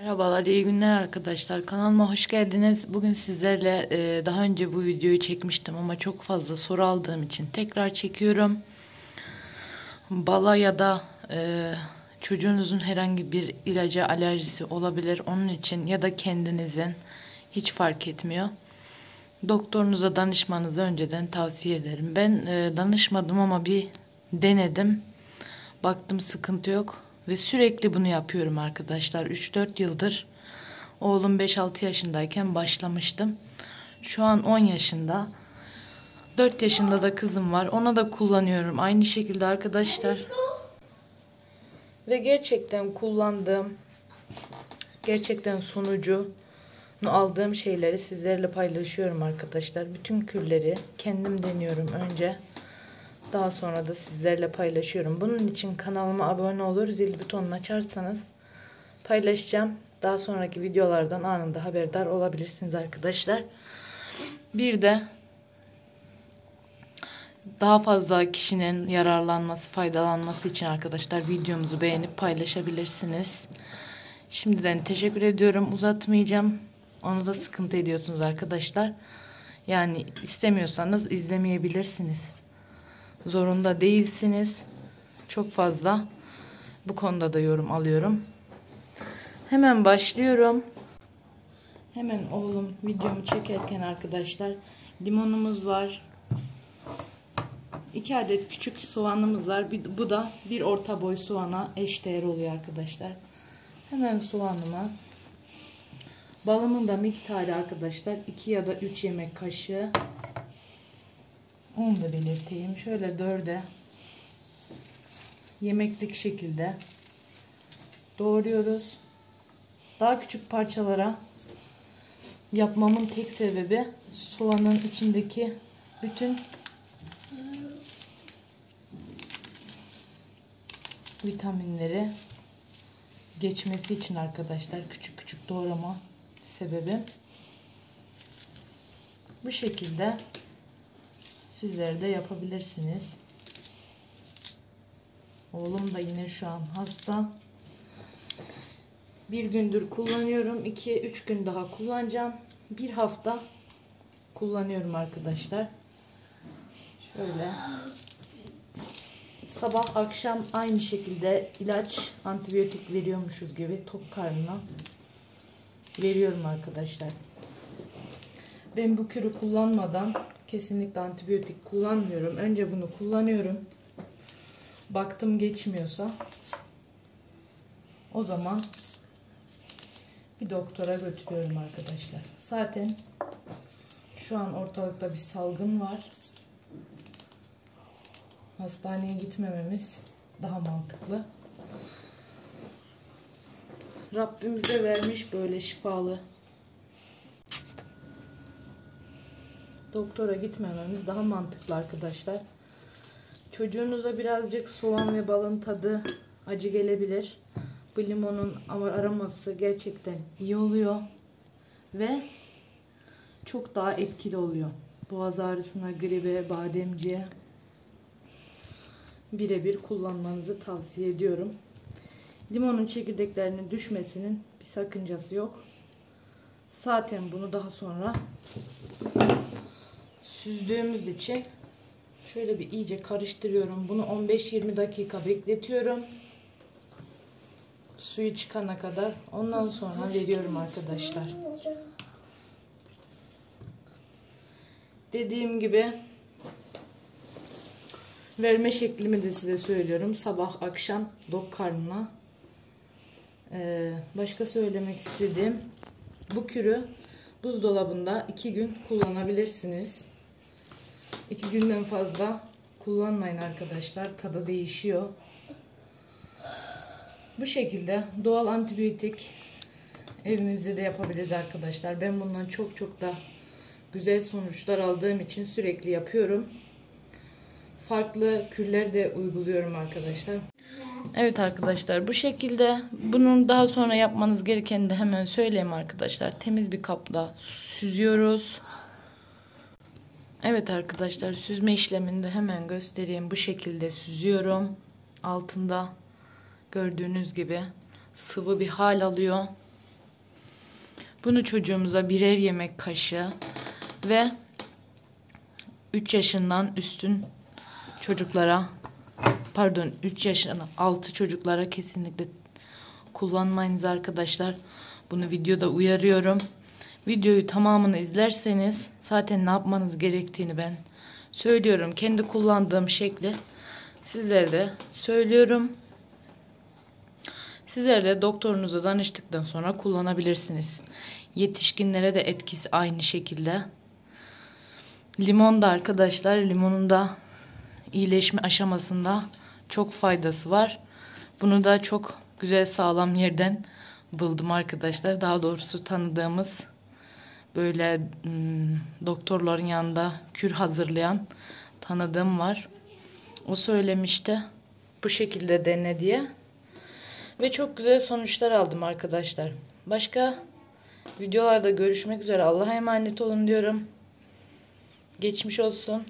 Merhabalar, iyi günler arkadaşlar. Kanalıma hoş geldiniz. Bugün sizlerle daha önce bu videoyu çekmiştim ama çok fazla soru aldığım için tekrar çekiyorum. Bala ya da çocuğunuzun herhangi bir ilaca alerjisi olabilir. Onun için ya da kendinizin, hiç fark etmiyor. Doktorunuza danışmanızı önceden tavsiye ederim. Ben danışmadım ama bir denedim. Baktım sıkıntı yok. Ve sürekli bunu yapıyorum arkadaşlar. 3-4 yıldır. Oğlum 5-6 yaşındayken başlamıştım. Şu an 10 yaşında. 4 yaşında da kızım var. Ona da kullanıyorum. Aynı şekilde arkadaşlar. Ve gerçekten kullandığım, gerçekten sonucunu aldığım şeyleri sizlerle paylaşıyorum arkadaşlar. Bütün kürleri kendim deniyorum önce. Daha sonra da sizlerle paylaşıyorum. Bunun için kanalıma abone olur, zil butonunu açarsanız paylaşacağım. Daha sonraki videolardan anında haberdar olabilirsiniz arkadaşlar. Bir de daha fazla kişinin yararlanması, faydalanması için arkadaşlar videomuzu beğenip paylaşabilirsiniz. Şimdiden teşekkür ediyorum. Uzatmayacağım. Onu da sıkıntı ediyorsunuz arkadaşlar. Yani istemiyorsanız izlemeyebilirsiniz. Zorunda değilsiniz. Çok fazla bu konuda da yorum alıyorum. Hemen başlıyorum. Hemen oğlum videomu çekerken arkadaşlar limonumuz var. 2 adet küçük soğanımız var. Bu da bir orta boy soğana eşdeğer oluyor arkadaşlar. Hemen soğanıma, balımın da miktarı arkadaşlar 2 ya da 3 yemek kaşığı. Onu da belirteyim. Şöyle 4'e yemeklik şekilde doğruyoruz. Daha küçük parçalara yapmamın tek sebebi soğanın içindeki bütün vitaminleri geçmesi için arkadaşlar küçük küçük doğrama sebebi. Bu şekilde sizler de yapabilirsiniz. Oğlum da yine şu an hasta. Bir gündür kullanıyorum. 2-3 gün daha kullanacağım. Bir hafta kullanıyorum arkadaşlar. Şöyle. Sabah akşam aynı şekilde ilaç, antibiyotik veriyormuşuz gibi tok karnına veriyorum arkadaşlar. Ben bu kürü kullanmadan kesinlikle antibiyotik kullanmıyorum. Önce bunu kullanıyorum. Baktım geçmiyorsa o zaman bir doktora götürüyorum arkadaşlar. Zaten şu an ortalıkta bir salgın var. Hastaneye gitmememiz daha mantıklı. Rabbim bize vermiş böyle şifalı. Açtım. Doktora gitmememiz daha mantıklı arkadaşlar. Çocuğunuza birazcık soğan ve balın tadı acı gelebilir. Bu limonun aroması gerçekten iyi oluyor. Ve çok daha etkili oluyor. Boğaz ağrısına, gribe, bademciye birebir kullanmanızı tavsiye ediyorum. Limonun çekirdeklerinin düşmesinin bir sakıncası yok. Zaten bunu daha sonra süzdüğümüz için şöyle bir iyice karıştırıyorum. Bunu 15-20 dakika bekletiyorum. Suyu çıkana kadar. Ondan sonra veriyorum arkadaşlar. Dediğim gibi verme şeklimi de size söylüyorum. Sabah akşam tok karnına. Başka söylemek istediğim, bu kürü buzdolabında 2 gün kullanabilirsiniz. 2 günden fazla kullanmayın arkadaşlar. Tadı değişiyor. Bu şekilde doğal antibiyotik evimizde de yapabiliriz arkadaşlar. Ben bundan çok da güzel sonuçlar aldığım için sürekli yapıyorum. Farklı kürler de uyguluyorum arkadaşlar. Evet arkadaşlar, bu şekilde. Bunun daha sonra yapmanız gerekeni de hemen söyleyeyim arkadaşlar. Temiz bir kapla süzüyoruz. Evet arkadaşlar, süzme işlemini de hemen göstereyim. Bu şekilde süzüyorum. Altında gördüğünüz gibi sıvı bir hal alıyor. Bunu çocuğumuza birer yemek kaşığı ve 3 yaşından üstün çocuklara, pardon 3 yaşından altı çocuklara kesinlikle kullanmayınız arkadaşlar. Bunu videoda uyarıyorum. Videoyu tamamını izlerseniz zaten ne yapmanız gerektiğini ben söylüyorum. Kendi kullandığım şekli sizlere de söylüyorum. Sizler de doktorunuza danıştıktan sonra kullanabilirsiniz. Yetişkinlere de etkisi aynı şekilde. Limon da arkadaşlar, limonun da iyileşme aşamasında çok faydası var. Bunu da çok güzel sağlam yerden buldum arkadaşlar. Daha doğrusu tanıdığımız böyle doktorların yanında kür hazırlayan tanıdığım var. O söylemişti bu şekilde dene diye. Ve çok güzel sonuçlar aldım arkadaşlar. Başka videolarda görüşmek üzere. Allah'a emanet olun diyorum. Geçmiş olsun.